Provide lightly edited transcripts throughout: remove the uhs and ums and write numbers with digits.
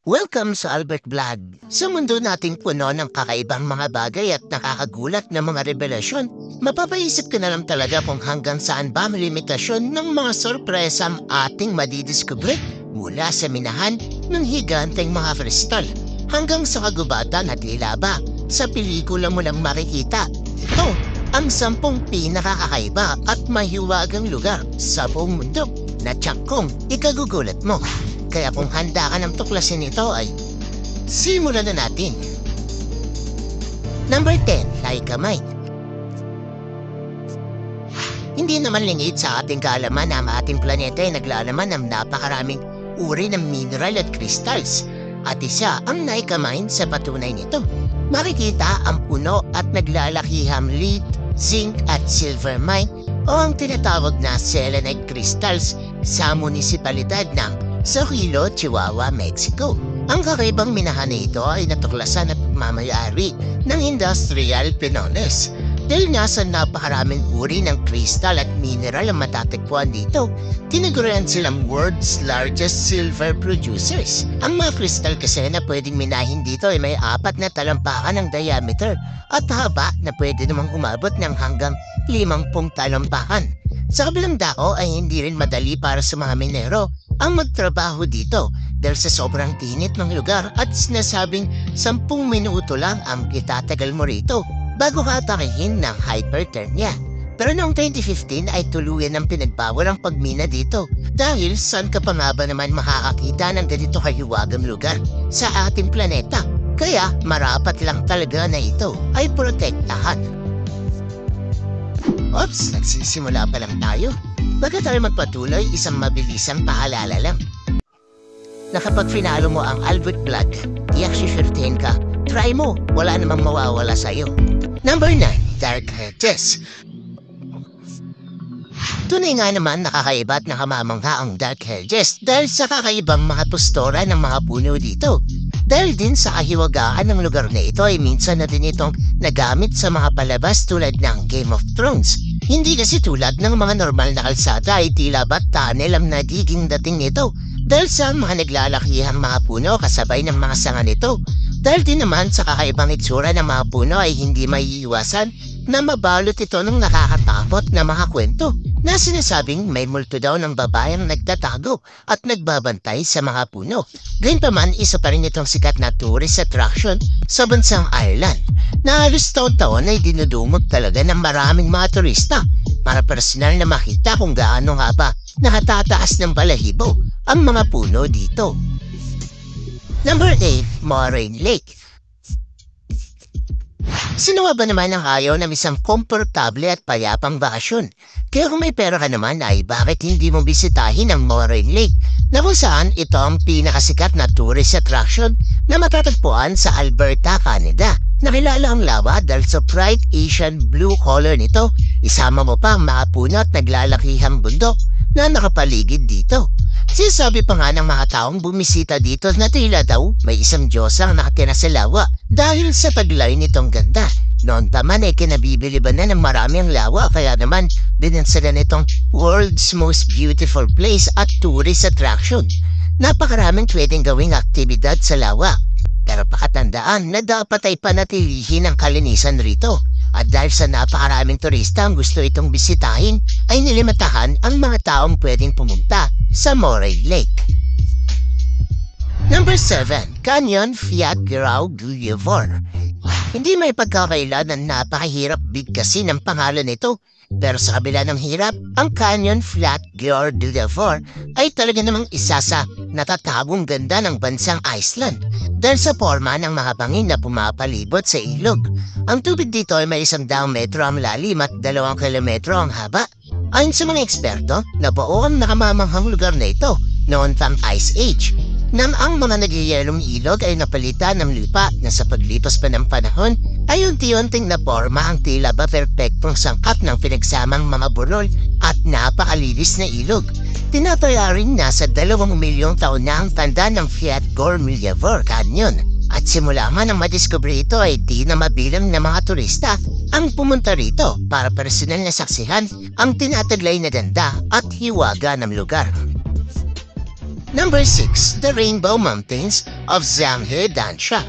Welcome sa Albert Vlog. Sa mundo nating puno ng kakaibang mga bagay at nakakagulat na mga revelasyon, mapapaisip ka na lang talaga kung hanggang saan ba may limitasyon ng mga sorpresang ating madidiskubre mula sa minahan ng higanteng mga kristal hanggang sa kagubatan at lilaba sa pelikula mo lang makikita. Ito ang 10 pinakakakaiba at mahiwagang lugar sa buong mundo na tiyak kong ikagugulat mo. Kaya kung handa ka ng tuklasin ito ay simulan na natin. Number 10, Laika Mine. Hindi naman lingid sa ating kaalaman na ang ating planeta ay naglalaman ng napakaraming uri ng mineral at crystals. At isa ang Laika Mine sa patunay nito. Makikita ang puno at naglalakihang lead, zinc at silver mine o ang tinatawag na selenite crystals sa munisipalidad ng Soquilo, Chihuahua, Mexico. Ang kakaibang minahan nito ay natuklasan at pagmamayari ng Industrial Pinoles. Dahil nasa napakaraming uri ng kristal at mineral ang matatagpuan dito, tinagurian silang world's largest silver producers. Ang mga kristal kasi na pwedeng minahin dito ay may 4 na talampakan ng diameter at haba na pwede namang umabot ng hanggang 50 talampakan. Sa kabilang dako ay hindi rin madali para sa mga minero ang magtrabaho dito dahil sa sobrang tinit ng lugar at sinasabing 10 minuto lang ang itatagal mo rito bago ka atakihin ng hyperthermia. Pero noong 2015 ay tuluyan ng pinagbawal ang pagmina dito dahil saan ka pa nga ba naman makakakita ng ganito kahiwagang lugar sa ating planeta. Kaya marapat lang talaga na ito ay protektahan. Oops, nagsisimula pa lang tayo. Bago tayo magpatuloy, isang mabilisang paalala lang. Na kapag finalo mo ang Albert Vlog, i-15 ka. Try mo, wala namang mawawala sa'yo. Number 9, Dark Hedges. Tunay nga naman nakakaiba at nakamamangha ang Dark Hedges dahil sa kakaibang mga postura ng mga puno dito. Dahil din sa kahiwagaan ng lugar na ito ay minsan na din itong nagamit sa mga palabas tulad ng Game of Thrones. Hindi kasi tulad ng mga normal na kalsada ay tila ba't tunnel ang nagiging dating nito dahil sa mga naglalakihang mga puno kasabay ng mga sanga nito. Dahil din naman sa kakaibang itsura ng mga puno ay hindi maiiwasan na mabalot ito ng nakakatakot na mga kwento na sinasabing may multo daw ng babayang nagtatago at nagbabantay sa mga puno. Gayunpaman, isa pa rin itong sikat na tourist attraction sa bansang Ireland na halos taon-taon ay dinudumog talaga ng maraming mga turista para personal na makita kung gaano nga ba nakatataas ng balahibo ang mga puno dito. Number 8, Moraine Lake. Sino ba naman ang ayaw na isang komportable at payapang bakasyon? Kaya kung may pera ka naman ay bakit hindi mo bisitahin ang Moraine Lake na kung saan ito ang pinakasikat na tourist attraction na matatagpuan sa Alberta, Canada. Nakilala ang lawa dahil sa bright Asian blue color nito. Isama mo pa ang mga puno at naglalakihang bundok na nakapaligid dito. Sinasabi pa nga ng mga taong bumisita dito na tila daw may isang Diyosang nakatira sa lawa dahil sa taglay nitong ganda. Noon pa man ay kinabibiliban na ng marami ang lawa kaya naman binansala nitong world's most beautiful place at tourist attraction. Napakaraming pwedeng gawing aktibidad sa lawa. Pero pakatandaan na dapat ay panatilihin ang kalinisan rito. At dahil sa napakaraming turista ang gusto itong bisitahin, ay nilimitahan ang mga taong pwedeng pumunta sa Moraine Lake. Number 7, Canyon Fiat Grau Boulevard. Hindi may pagkakaila na napakahirap bigkasin ang pangalan nito. Pero sa kabila ng hirap, ang Canyon Flat Girl Boulevard ay talaga namang isa sa natatagong ganda ng bansang Iceland dahil sa forma ng mga bangin na pumapalibot sa ilog. Ang tubig dito ay may 100 metro ang lalim at 2 kilometro ang haba. Ayon sa mga eksperto, nabuo ang nakamamanghang lugar na ito noon pang Ice Age. Nang ang mga nagyayelong ilog ay napalitan ng lupa na sa paglipas pa ng panahon ay unti-unting naporma ang tila ba perpektong sangkap ng pinagsamang mga burol at napakalinis na ilog. Tinataya rin na sa 2 milyong taon na ang tanda ng Fiat Gore Boulevard Canyon. At simula man ang madiskubre ito ay di na mabilang na mga turista ang pumunta rito para personal na saksihan ang tinataglay na ganda at hiwaga ng lugar. Number 6, the Rainbow Mountains of Zhanghe Dansha.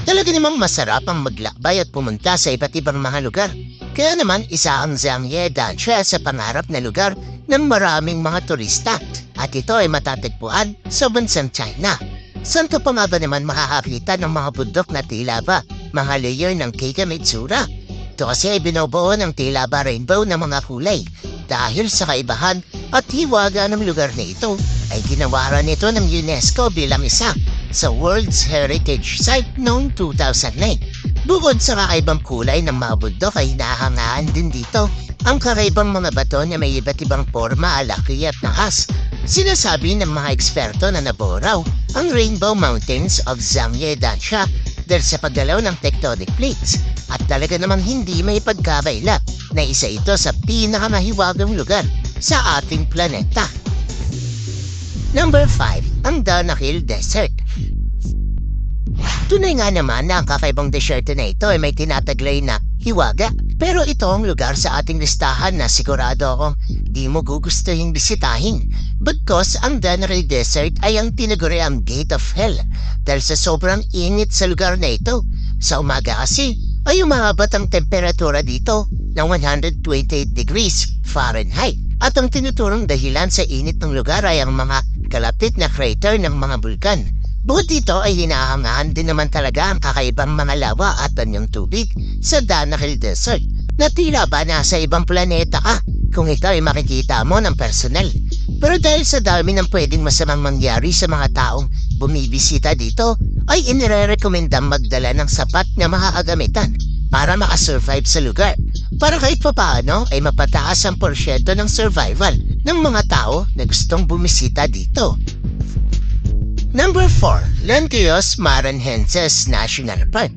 Talaga namang masarap ang maglakbay at pumunta sa iba't ibang mga lugar. Kaya naman isa ang Zhanghe Dansha sa pangarap na lugar ng maraming mga turista. At ito ay matatagpuan sa bansang China. Saan ka pa nga ba naman makakakita ng mga bundok na tila ba mga layer ng Keigametsura? Ito kasi ay binubuo ng tila ba rainbow na mga kulay. Dahil sa kaibahan at hiwaga ng lugar na ito, ay ginawaran nito ng UNESCO bilang isa sa World's Heritage Site noong 2009. Bukod sa kakaibang kulay ng mga bundok ay hinahangaan din dito ang kakaibang mga bato na may iba't ibang forma, laki at nahas. Sinasabi ng mga eksperto na nabuo raw ang Rainbow Mountains of Zhanghe Dansha dahil sa paggalaw ng tectonic plates at talaga namang hindi may pagkabaila na isa ito sa pinakamahiwagang lugar sa ating planeta. Number 5, ang Danakil Desert. Tunay nga naman na ang kakaibang desierto na ito ay may tinataglay na hiwaga. Pero ito ang lugar sa ating listahan na sigurado akong di mo gugustuhin bisitahin. Bagkos ang Danakil Desert ay ang tinaguriang Gate of Hell dahil sa sobrang init sa lugar na ito. Sa umaga kasi ay umabot ang temperatura dito ng 128 degrees Fahrenheit. At ang tinuturong dahilan sa init ng lugar ay ang mga kalapit na crater ng mga bulkan. Bukod dito ay hinahangaan din naman talaga ang kakaibang mga lawa at anyong tubig sa Danakil Desert na tila ba nasa ibang planeta ka kung ito ay makikita mo ng personal. Pero dahil sa dami ng pwedeng masamang mangyari sa mga taong bumibisita dito, ay inirerekomendang magdala ng sapat na makakagamitan para makasurvive sa lugar. Para kahit papaano ay mapataas ang porsyento ng survival ng mga tao na gustong bumisita dito. Number 4, Lankios Maranhenses National Park.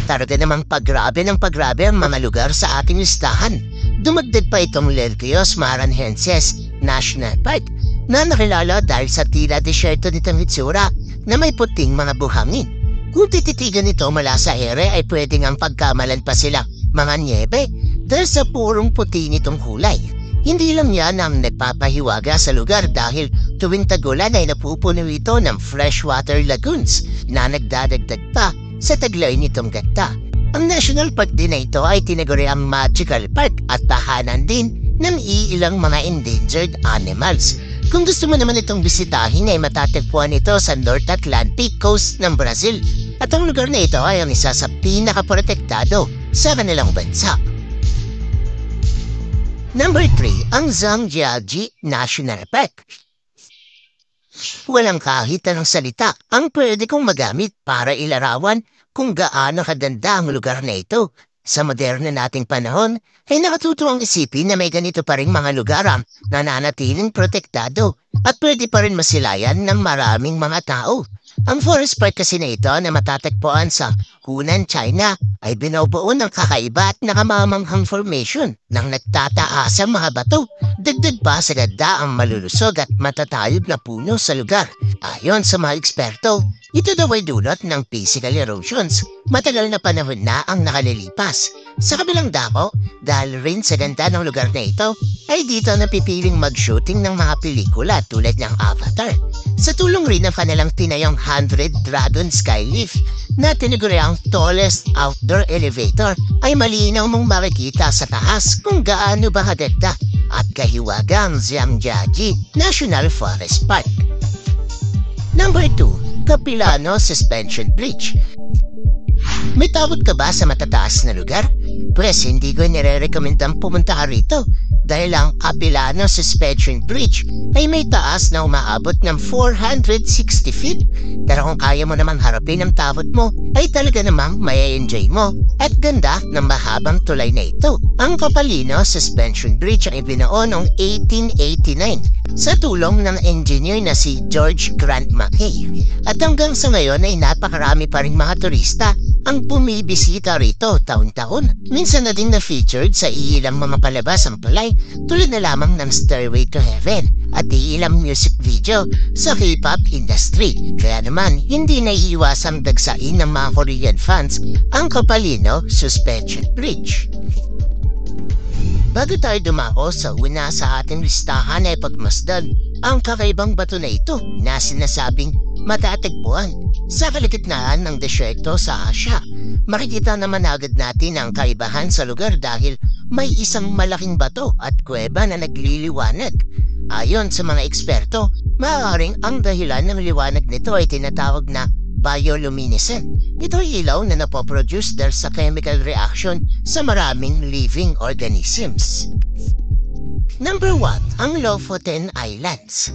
Talaga namang paggrabe ng paggrabe ang mga lugar sa ating listahan. Dumagdag pa itong Lankios Maranhenses National Park na nakilala dahil sa tila desierto nitong itsura na may puting mga buhangin. Kung tititigan ito mula sa ere ay pwedeng ang pagkamalan pa sila mga niebe dahil sa purong puti nitong kulay. Hindi lang yan ang nagpapahiwaga sa lugar dahil tuwing tagulan ay napupuno ito ng freshwater lagoons na nagdadagdag pa sa taglay nitong gata. Ang national park din na ito ay tinaguriang magical park at tahanan din ng iilang mga endangered animals. Kung gusto mo naman itong bisitahin ay matatagpuan ito sa North Atlantic coast ng Brazil. At ang lugar na ito ay ang isa sa pinakaprotektado sa kanilang bansa. Number 3, ang Zhangjiajie National Park. Walang kahit anong salita ang pwede kong magamit para ilarawan kung gaano kadanda ang lugar na ito. Sa moderno nating panahon, ay nakatutuwang isipin na may ganito pa ring mga lugar na nanatiling protektado at pwede pa rin masilayan ng maraming mga tao. Ang forest park kasi na ito na matatagpuan sa Hunan, China ay binubuo ng kakaiba at nakamamanghang formation ng nagtataasang mga bato. Dagdag pa sa ganda ang malulusog at matatayog na puno sa lugar. Ayon sa mga eksperto, ito daw ay dulot ng physical erosions. Matagal na panahon na ang nakalilipas. Sa kabilang dako, dahil rin sa ganda ng lugar na ito, ay dito napipiling mag-shooting ng mga pelikula tulad ng Avatar. Sa tulong rin ng kanilang tinayong 100 Dragon Skylift na tinaguri ang tallest outdoor elevator ay malinaw mong makikita sa taas kung gaano ba kadagda at kahiwaga ang Zhangjiajie National Forest Park. Number 2, Capilano Suspension Bridge. May takot ka ba sa matataas na lugar? Pwes hindi ko nire-recommendang pumunta ka rito dahil ang Capilano Suspension Bridge ay may taas na umaabot ng 460 feet. Pero kung kaya mo naman harapin ang takot mo, ay talaga namang may-enjoy mo at ganda ng mahabang tulay na ito. Ang Capilano Suspension Bridge ay binuo noong 1889 sa tulong ng engineer na si George Grant Mackay. At hanggang sa ngayon ay napakarami pa rin mga turista ang bumibisita rito taon-taon. Minsan na din na-featured sa ilang mga palabas ang tulay tulad na lamang ng Stairway to Heaven at ilang music video sa K-pop industry. Kaya naman, hindi naiiwasang dagsain ng mga Korean fans ang Capilano Suspension Bridge. Bago tayo dumako sa una sa ating listahan ay pagmasdan ang kakaibang bato na ito na sinasabing matatagpuan sa kalagitnaan ng desyerto sa Asya. Makikita naman agad natin ang kaibahan sa lugar dahil may isang malaking bato at kuweba na nagliliwanag. Ayon sa mga eksperto, maaaring ang dahilan ng liwanag nito ay tinatawag na bioluminescent. Ito ay ilaw na napoproduce dahil sa chemical reaction sa maraming living organisms. Number 1, ang Lofoten Islands.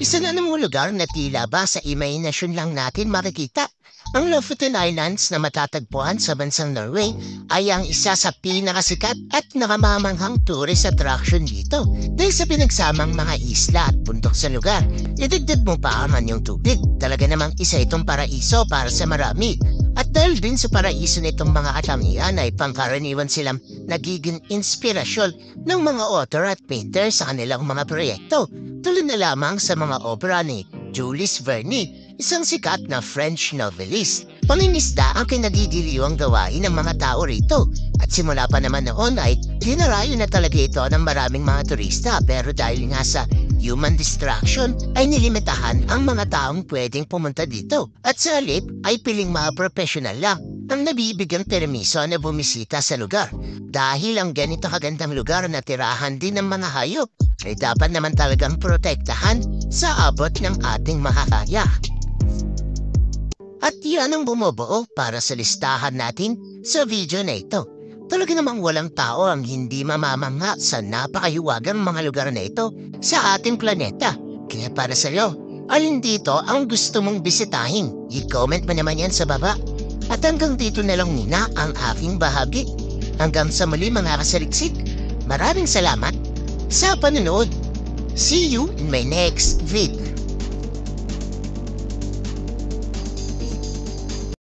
Isa na namang lugar na tila ba sa imahinasyon lang natin makikita. Ang Lofoten Islands na matatagpuan sa bansang Norway ay ang isa sa pinakasikat at nakamamanghang tourist attraction dito. Dahil sa pinagsamang mga isla at bundok sa lugar, idagdag mo pa ang anyong tubig. Talaga namang isa itong paraiso para sa marami. At dahil din sa paraiso nitong mga katamihan ay pangkaraniwan silang nagiging inspirasyon ng mga author at painter sa kanilang mga proyekto. Tulad na lamang sa mga opera ni Jules Verne, isang sikat na French novelist. Pangingisda ang kinagigiliwang gawain ng mga tao rito. At simula pa naman noon ay dinarayo na talaga ito ng maraming mga turista, pero dahil nga sa human distraction ay nilimitahan ang mga taong pwedeng pumunta dito. At sa halip ay piling mga professional lang ang nabibigyan permiso na bumisita sa lugar. Dahil ang ganito kagandang lugar na tirahan din ng mga hayop ay dapat naman talagang protektahan sa abot ng ating makakaya. At yan ang bumubuo para sa listahan natin sa video na ito. Talaga namang walang tao ang hindi mamamangha sa napakahiwagang mga lugar na ito sa ating planeta. Kaya para sa iyo, alin dito ang gusto mong bisitahin? I-comment mo naman yan sa baba. At hanggang dito na lang muna ang aking bahagi. Hanggang sa muli mga kasaliksik, maraming salamat sa panonood. See you in my next video.